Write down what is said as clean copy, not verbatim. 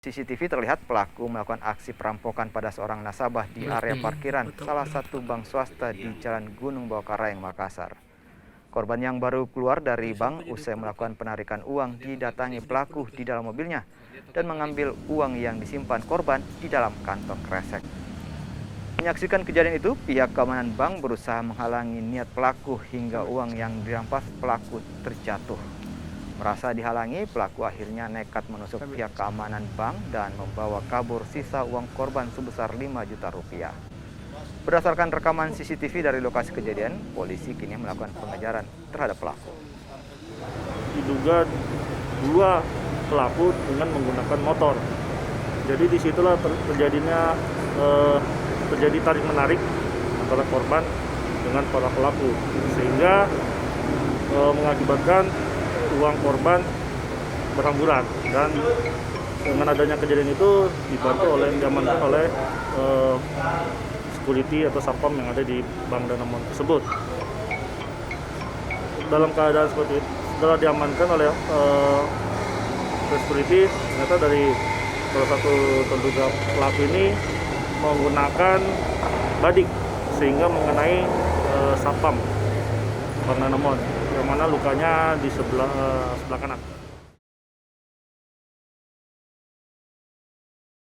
CCTV terlihat pelaku melakukan aksi perampokan pada seorang nasabah di area parkiran salah satu bank swasta di Jalan Gunung Bawakaraeng, Makassar. Korban yang baru keluar dari bank usai melakukan penarikan uang didatangi pelaku di dalam mobilnya dan mengambil uang yang disimpan korban di dalam kantong kresek. Menyaksikan kejadian itu, pihak keamanan bank berusaha menghalangi niat pelaku hingga uang yang dirampas pelaku terjatuh. Merasa dihalangi, pelaku akhirnya nekat menusuk pihak keamanan bank dan membawa kabur sisa uang korban sebesar 5 juta rupiah. Berdasarkan rekaman CCTV dari lokasi kejadian, polisi kini melakukan pengejaran terhadap pelaku. Diduga dua pelaku dengan menggunakan motor. Jadi disitulah terjadi tarik menarik antara korban dengan para pelaku, sehingga mengakibatkan uang korban berhamburan, dan dengan adanya kejadian itu dibantu diamankan oleh security atau satpam yang ada di Bank Danamon tersebut. Dalam keadaan seperti itu, setelah diamankan oleh security, ternyata dari salah satu terduga pelaku ini menggunakan badik sehingga mengenai satpam Bank Danamon, yang mana lukanya di sebelah kanan.